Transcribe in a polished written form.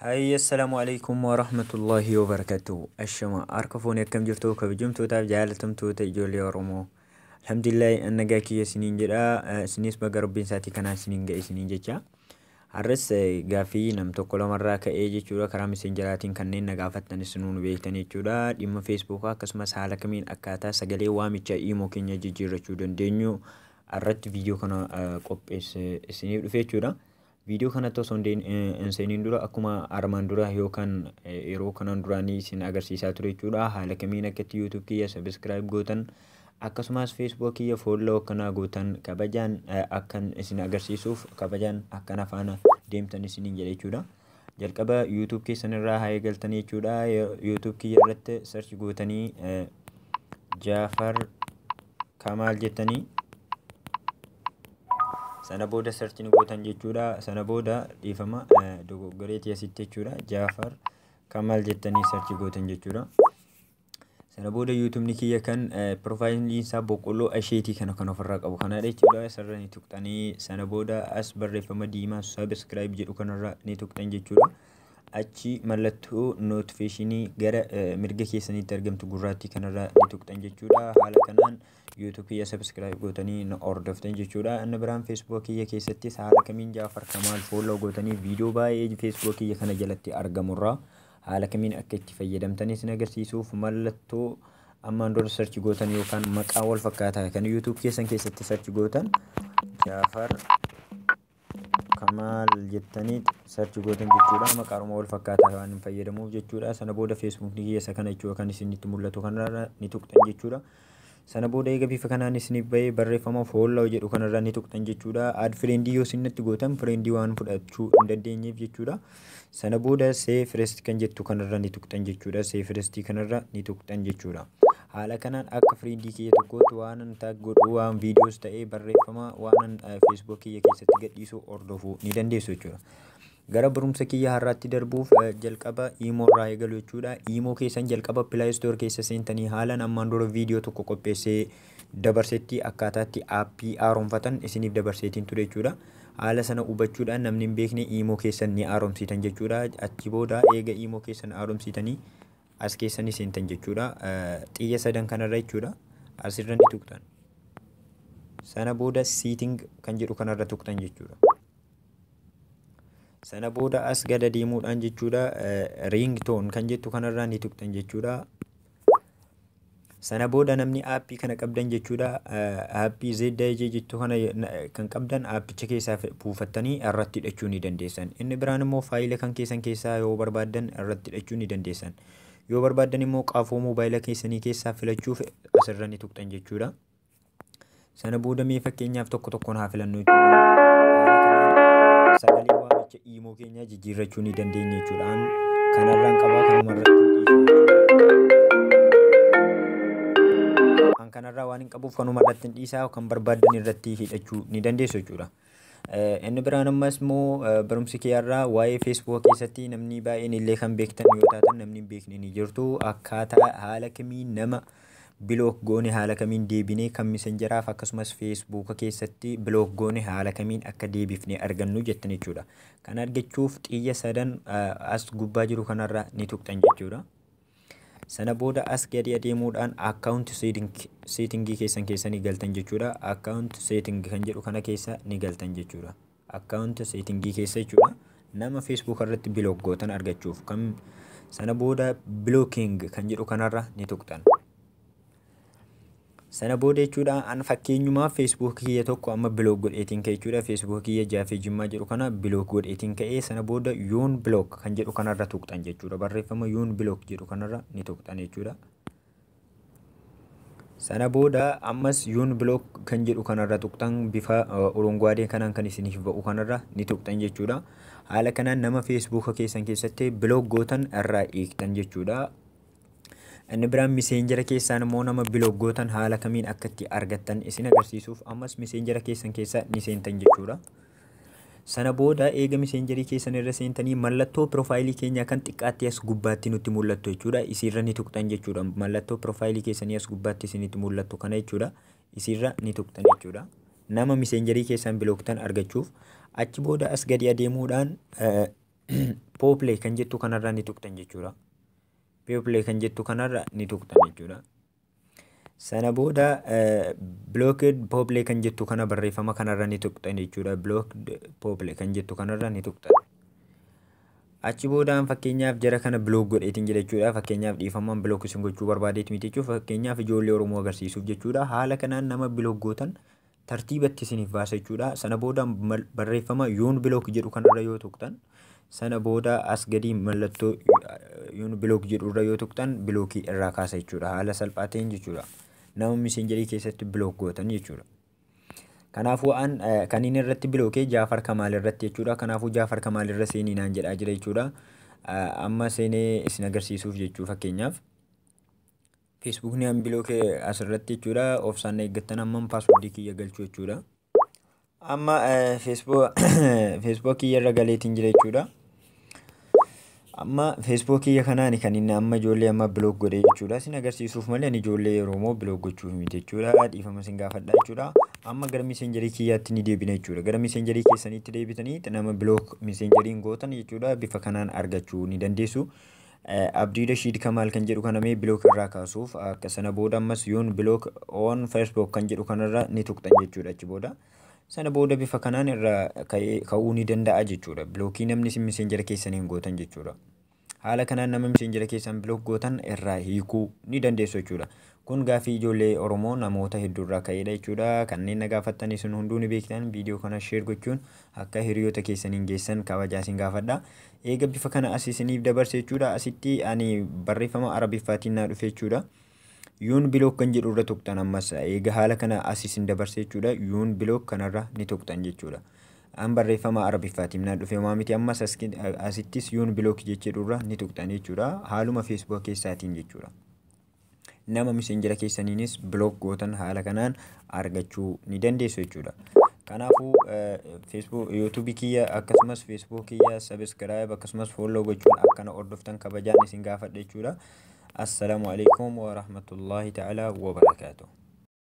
هاي السلام عليكم ورحمة الله وبركاته. الشما أركفوني كم جرتو كبجمتو تاب جالتم توتا جولي ورمو. الحمد لله أن جاكي سنين جرا سنيس بقربين ساتي كنا سنين جاي سنين جتا الرس جافي نمتو كل مرة كأيجي شورا كرام سنجراتين كنين نجافتنا السنون بيتني شورا إما فيسبوكا كسمة حالة كمين أكاتا سجلي وامي إيمو كينيا جيجيرا شودن دينيو الرت فيديو كنا قبس سنين في شورا فيديو كانت تصندين إنسانين دورا أكما أرمان دورا يوكان إيرو كانان دوراني سين أجر سيساتوري جورا حالا كمينا كت يوتيوب كيا سبسكرايب غوتن أكسماس فيسبوك كيا فولو كنا غوتن كبجان أكن سين أجر سيسوف كبجان أكنا فانا ديم تاني سنين جري جورا جل كبا يوتيوب كي سنرا هاي قلتني جورا يوتيوب كيا رت سيرش غوتني جعفر كمال جتني sana booda searching gootan jechuudha. Sana booda dhiifama dogoggoreetii asitti jechuudha. Jaafar Kamal jettanii search gootan jechuudha. Sana booda YouTube ni kiyya kan profiile isaa boqqolloo asheetii kana kan ofirraa qabu kana jechuudha. Sarara ni tuqxanii sana booda as barreeffama diimaa subscribe jedhu kanarra ni tuqxan jechuudha. Achi mallattoo notificationii gara mirga keessanitti argamtu gurraattii kanarra ni tuqxan jechuudha. Haala kanaan YouTube kiyya subscribe gootanii na hordoftan jechuudha. Inni biraan Facebook kiyya keessattis haala kamiin Jaafar Kamaal follow gootanii viidiyoo baay'ee Facebook kiyya kana jalatti argamurraa haala kamiin akka itti fayyadamtanis ni agarsiisuuf mallattoo ammaan dura search gootan yookaan maqaa wal fakkaataa kan YouTube keessan keessatti search gootan Jaafar Kamaal jettanii search gootan jechuudha. Maqaaruma wal fakkaataa waan fayyadamuuf jechuudha. Sana booda Facebook kiyya kana jechuudha kan isinitti mul'atu kanarra ni tuqxan jechuudha. sana booda eega bifa kanaan isiniif bahee barreeffama follow jedhu kanarra ni tuqxan jechuudha. Add friendii yoo isinitti gootan friendii waan fudhachuu hin dandeenyeef jechuudha. Sana booda save rest kan jettu kanarra ni tuqxan jechuudha. Save rest kanarra ni tuqxan jechuudha. Haala kanaan akka friendii kiyya tokkootti waan tag godhu waan viidiyoos ta'ee barreeffama waan Facebook kiyya keessatti gadhiisu hordofuu ni dandeessu jechuudha. Gara barumsa kiyya har'aatti darbuuf jalqaba imo irraa eegalu jechuudha. Imo keessan jalqaba Play Store keessa seentanii haalan ammaan dura viidiyoo tokko qopheessee dabarsetti akkaataatti aappii haaromfatan isiniif dabarseetiin ture jechuudha. Haala sana hubachuudhaan namni hin beekne imo keessan ni haaromsitan jechuudha. Achi booda eega imo keessan haaromsitanii as keessanii seentan jechuudha. Xiyya sadan kanarra jechuudha. Asirra ni tuqxan. Sana booda setting kan jedhu kanarra tuqxan jechuudha. sana booda as gada deemuudhaan jechuudha ringtone kan jettu kanarraa ni tuqxan jechuudha. Sana booda namni aappii kana qabdan jechuudha aappii ZJ jettu kana kan qabdan aappicha keessaa buufattanii irratti hidhachuu ni dandeessan. Inni biraan immoo faayila kan keessan keessaa yoo barbaaddan irratti hidhachuu ni dandeessan. Yoo barbaaddan immoo qaafoo moobaayila keessanii keessaa filachuuf asirra ni tuqxan jechuudha. Sana booda mee fakkeenyaaf tokko tokkoon haa filannu jechuudha. Sagalee waamicha imo keenya jijjiirrachuu ni dandeenya jechuudhaan kanarraan qabaa kanarraa waan hin qabuuf kanuma irratti hin dhiisaa kan barbaadan irratti hidhachuu ni dandeessu jechuudha. Inni biraan ammas immoo barumsi kiyyaarraa waa'ee Facebook keessatti namni baay'een illee kan beektan yoo taatan namni hin beekne ni jirtu. Akkaataa haala kamiin nama bilook goone haala kamiin deebinee kan messenjeraaf akkasumas Facebook keessatti bilook goone haala kamiin akka deebifnee argannu jettan jechuudha. Kan argachuuf xiyya sadan as gubbaa jiru kanarra ni tuqxan jechuudha. Sana booda as gadi adeemuudhaan account setting keessan keessa ni galtan jechuudha. Account setting kan jedhu kana keessa ni galtan jechuudha. Account setting keessa jechuudha. Nama Facebook irratti bilook gootan argachuuf kan sana booda blocking kan jedhu kanarra ni tuqxan. Sana booda jechuudha an fakkeenyumaa Facebook kiyya tokko amma bilook godheetiin ka'e jechuudha. Facebook kiyya Jaafee Jimmaa jedhu kana bilook godheetiin ka'e sana booda yoon bilook kan jedhu kanarra tuqxan jechuudha. Barreeffama yoon bilook jedhu kanarra ni tuqxan jechuudha. Sana booda ammas yoon bilook kan jedhu kanarra tuqxan bifa urungaadee kanaan kan isiniif ba'u kanarra ni tuqxan jechuudha. Haala kanaan nama Facebook keessan keessatti bilook gootan irraa eegtan jechuudha. Inni biraan messenjera keessaan immoo nama bilook gootan haala kamiin akka itti argattan isin agarsiisuuf ammas messenjera keessan keessa ni seentan jechuudha. Sana booda eega messenjerii keessan irra seentanii mallattoo profaayilii keenyaa kan xiqqaatti as gubbaatti nutti mul'attu jechuudha. Isirra ni tuqxan jechuudha. Mallattoo profaayilii keessanii as gubbaatti isinitti mul'attu kana jechuudha. Isirra ni tuqxan jechuudha. Nama messenjerii keessan bilooktan argachuuf achi booda as gadi adeemuudhaan pooplay kan jettu kanarra ni tuqxan jechuudha. Pooplay kan jettu kanarra ni tuqxan jechuudha. Sana booda blocked pooplay kan jettu kana barreeffama kanarra ni tuqxan jechuudha. Blocked pooplay kan jettu kanarra ni tuqxan. Achi boodaan fakkeenyaaf jara kana bilook godheetiin jira jechuudha. Fakkeenyaaf dhiifamaan bilook isin gochuu barbaadeetu miti jechuudha. Fakkeenyaaf ijoollee Oromoo agarsiisuuf jechuudha. Haala kanaan nama bilook gootan tartiibatti isiniif baasa jechuudha. Sana booda barreeffama yoon bilook jedhu kanarra yoo tuqxan, sana booda as gadii mallattoo yoon bilook jedhu irra yoo tuqxan bilookii irraa kaasa jechuudha. Haala salphaa ta'een jechuudha. Nama messengerii keessatti bilook gootan jechuudha. Kanaafuu kan inni irratti bilookee Jaafar Kamaal irratti jechuudha. Kanaafuu Jaafar Kamaal irra seenii naan jedhaa jira jechuudha. Amma seenee isin agarsiisuuf jechuu fakkeenyaaf Facebookni an bilookee asirratti jechuudha. Ofsaan eeggattan amman paaswordii kiyya galchuu jechuudha. Amma Facebook kiyya irra galeetiin jira jechuudha. Amma Facebook kiyya kanaan kan inni amma ijoollee amma bilook godhee jechuudha. Isin agarsiisuuf malee ani ijoollee Oromoo bilook gochuuf miti jechuudha. Dhiifama isin gaafadha jechuudha. Amma gara messengerii kiyyaatti ni deebina jechuudha. Gara messengerii keessaniitti deebitanii nama bilook messengeriin gootan jechuudha. Bifa kanaan argachuu ni dandeessu. Abdii Rashid Kamaal kan jedhu kanamee bilook irraa kaasuuf akka sana booda ammas yoon bilook on Facebook kan jedhu kanarra ni tuqxan jechuudha achi booda. Sana booda bifa kanaan irra ka'uu ni danda'a jechuudha. Bilookii namni isin messengera keessaniin gootan jechuudha. Haala kanaan nama messengera keessan bilook gootan irraa hiikuu ni dandeessu jechuudha. Kun gaaffii ijoollee Oromoo namoota hedduurraa ka'edha jechuudha. Kanneen na gaafattan isin hunduu ni beektan viidiyoo kana share gochuun akka hiriyoota keessaniin geessan kabajaa isin gaafadha. Eega bifa kana as isiniif dabarse jechuudha. Asitti ani barreeffama Arabiffaatiin naa dhufe jechuudha. Yoon bilook kan jedhu irra tuqxan ammas eega haala kana as isin dabarse jechuudha. Yoon bilook kanarra ni tuqxan jechuudha. An barreeffama Arabiffaatiin naa dhufe maamiti ammas asittis yoon bilook jedhu irra ni tuqxan jechuudha. Haaluma Facebook keessaatiin jechuudha. Nama messengera keessaniinis bilook gootan haala kanaan argachuu ni dandeessu jechuudha. Kanaafuu YouTube kiyya akkasumas Facebook kiyya subscribe akkasumas follow gochuun akkana hordoftan kabajaan isin gaafadha jechuudha. Assalamu alaikum wa rahmatullahi ta'ala wa barakatuh.